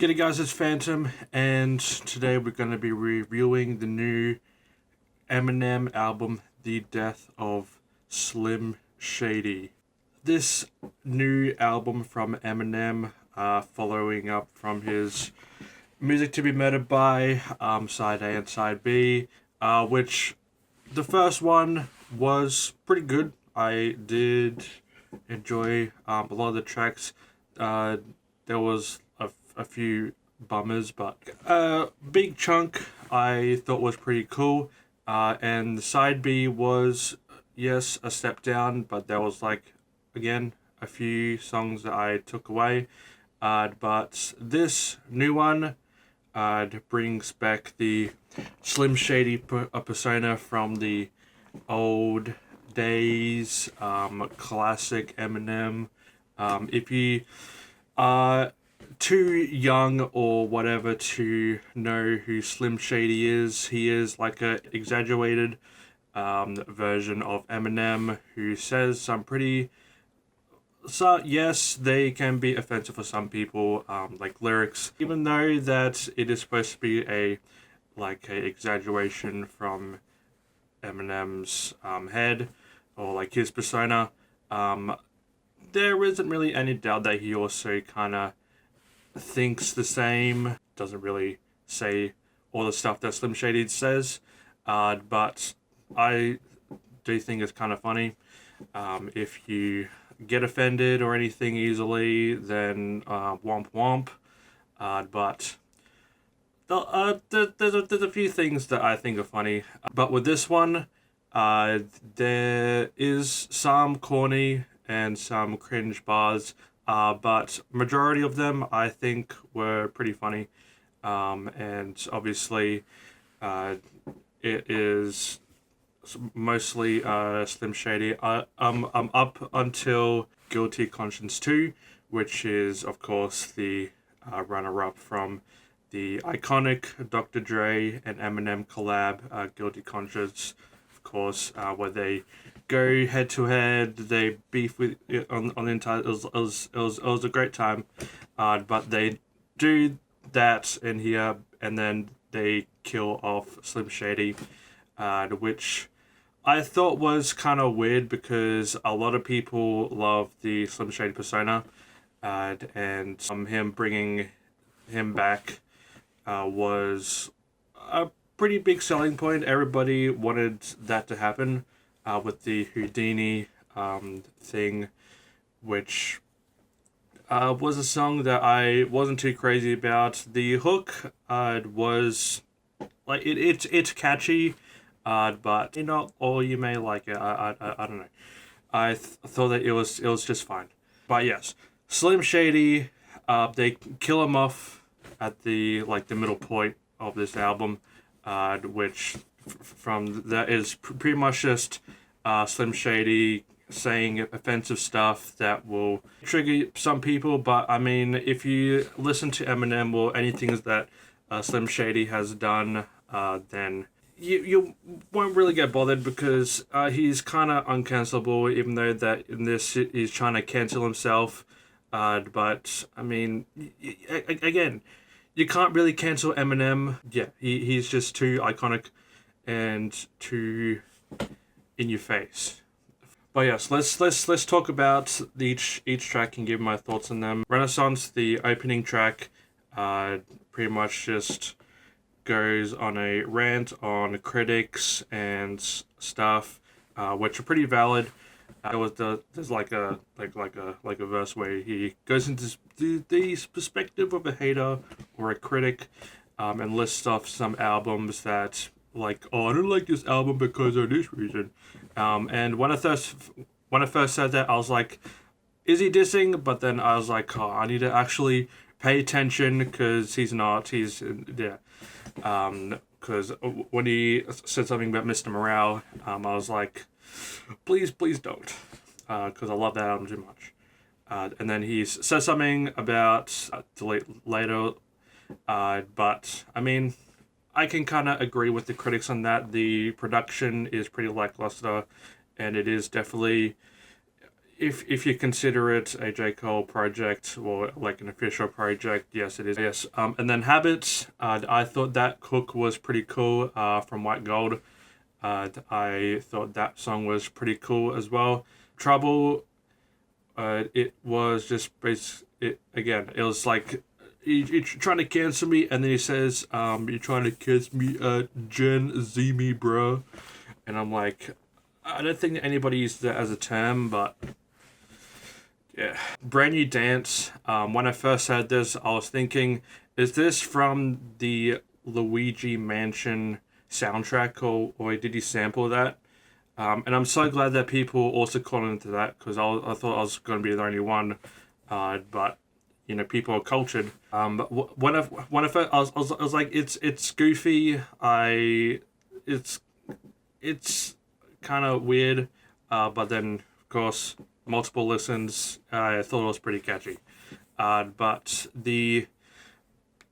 G'day guys, it's Phantom, and today we're going to be reviewing the new Eminem album, The Death of Slim Shady. This new album from Eminem, following up from his Music to be Murdered By, Side A and Side B, which the first one was pretty good. I did enjoy a lot of the tracks. There was a few bummers, but big chunk I thought was pretty cool. And the side B was, yes, a step down, but there was again, a few songs that I took away. But this new one brings back the Slim Shady persona from the old days, classic Eminem. If you are too young or whatever to know who Slim Shady is, he is like a exaggerated version of Eminem who says some pretty... So yes, they can be offensive for some people, like lyrics, even though that it is supposed to be a exaggeration from Eminem's head, or like his persona. There isn't really any doubt that he also kind of thinks the same, doesn't really say all the stuff that Slim Shady says, but I do think it's kind of funny. If you get offended or anything easily, then womp womp. But there's a few things that I think are funny. But with this one, there is some corny and some cringe bars, but majority of them I think were pretty funny. And obviously, it is mostly Slim Shady. I'm up until Guilty Conscience 2, which is of course the runner-up from the iconic Dr. Dre and Eminem collab, Guilty Conscience, of course, where they go head to head, they beef with on the entire. It was a great time, but they do that in here, and then they kill off Slim Shady, which I thought was kind of weird because a lot of people love the Slim Shady persona, and him bringing him back was a pretty big selling point. Everybody wanted that to happen, with the Houdini thing, which was a song that I wasn't too crazy about. The hook was it's catchy, but or you may like it. I don't know. I thought that it was just fine. But yes, Slim Shady, they kill him off at the middle point of this album, which from that is pretty much just Slim Shady saying offensive stuff that will trigger some people. But I mean, if you listen to Eminem or anything that Slim Shady has done, then you won't really get bothered, because he's kind of uncancelable, even though that in this he's trying to cancel himself. But I mean, again, you can't really cancel Eminem. Yeah, he's just too iconic and too in your face. But yes, let's talk about each track and give my thoughts on them. Renaissance, the opening track, pretty much just goes on a rant on critics and stuff, which are pretty valid. There's like a verse where he goes into the perspective of a hater or a critic, and lists off some albums that, like, oh, I don't like this album because of this reason. And when I first said that, I was like, is he dissing? But then I was like, oh, I need to actually pay attention, because he's not. He's yeah. Because when he said something about Mr. Morale, I was like, please don't, because I love that album too much. And then he says something about delete later, but I mean, I can kind of agree with the critics on that. The production is pretty lackluster, and it is definitely if you consider it a J. Cole project or like an official project, yes, it is. Yes. And then Habits, I thought that hook was pretty cool. From White Gold, I thought that song was pretty cool as well. Trouble, it was just it was like you're trying to cancel me, and then he says, you're trying to kiss me, Gen Z me, bro. And I'm like, I don't think that anybody used that as a term, but yeah. Brand New Dance. When I first heard this, I was thinking, is this from the Luigi Mansion soundtrack, or did he sample that? And I'm so glad that people also caught into that, because I thought I was going to be the only one. But you know, people are cultured. But when I first, I was like, it's goofy. It's kind of weird. But then of course, multiple listens, I thought it was pretty catchy. But the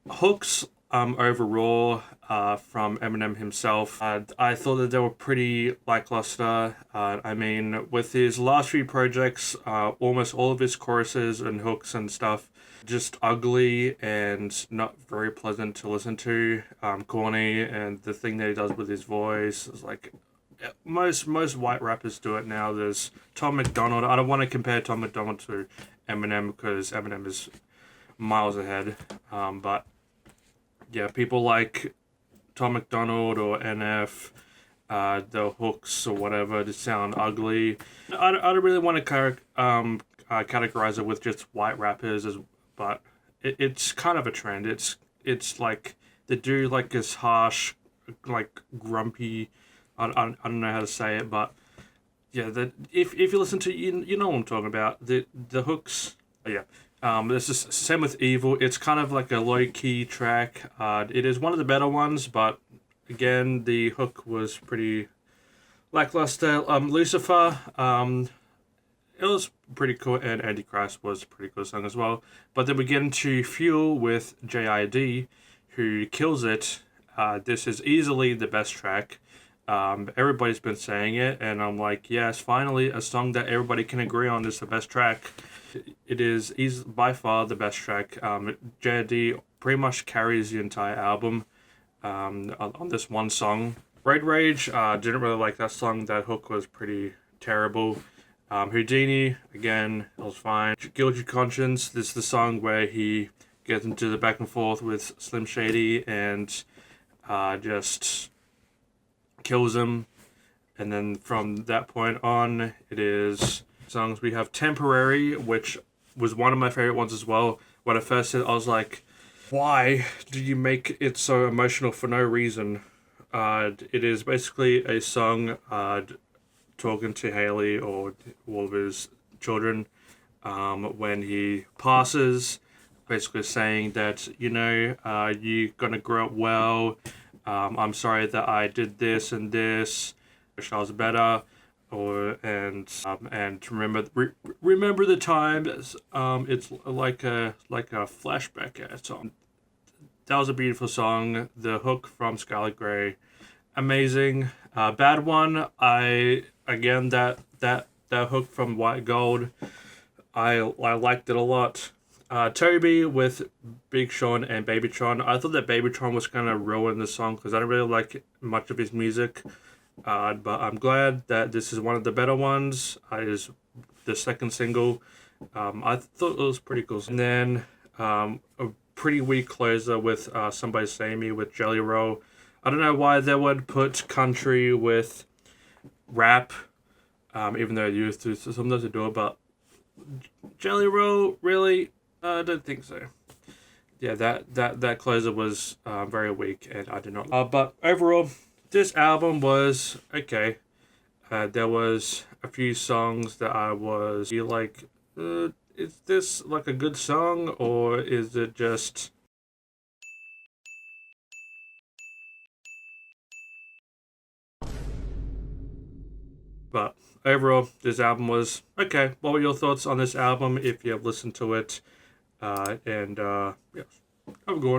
hooks, overall, from Eminem himself, I thought that they were pretty lackluster. I mean, with his last few projects, almost all of his choruses and hooks and stuff just ugly and not very pleasant to listen to, corny, and the thing that he does with his voice is like, most white rappers do it now. There's Tom McDonald. I don't want to compare Tom McDonald to Eminem because Eminem is miles ahead, but yeah, people like Tom McDonald or NF, the hooks or whatever, just sound ugly. I don't really want to categorize it with just white rappers, but it's kind of a trend. It's like they do like this harsh, like grumpy. I don't know how to say it, but yeah, if you listen to you know what I'm talking about. The hooks, yeah. This is same with Evil. It's kind of like a low key track. It is one of the better ones, but again, the hook was pretty lackluster. Lucifer, it was pretty cool, and Antichrist was a pretty cool song as well. But then we get into Fuel with JID, who kills it. This is easily the best track. Everybody's been saying it, and I'm like, yes, finally a song that everybody can agree on is the best track. It is by far the best track. JD pretty much carries the entire album, on this one song. Road Rage, didn't really like that song. That hook was pretty terrible. Houdini, again, it was fine. Guilty Conscience, this is the song where he gets into the back and forth with Slim Shady and just kills him. And then from that point on, it is songs. We have Temporary, which was one of my favorite ones as well. When I first said, I was like, why do you make it so emotional for no reason? It is basically a song talking to Haley or all of his children when he passes, basically saying that, you know, you're gonna grow up well. I'm sorry that I did this and this. Wish I was better. And remember the time. It's like a flashback song. That was a beautiful song. The hook from Skyler, amazing. Bad One. That hook from White Gold, I liked it a lot. Tobey with Big Sean and Baby Tron. I thought that Baby Tron was gonna ruin the song because I don't really like much of his music. But I'm glad that this is one of the better ones. It is the second single. I thought it was pretty cool. And then a pretty weak closer with Somebody Say Me with Jelly Roll. I don't know why they would put country with rap, even though you used to sometimes do it, but Jelly Roll, really? I don't think so. Yeah, that closer was very weak, and I did not. But overall, this album was okay. There was a few songs that I was like, is this like a good song, or is it just... But overall, this album was okay. What were your thoughts on this album if you have listened to it? Yeah, have a good one.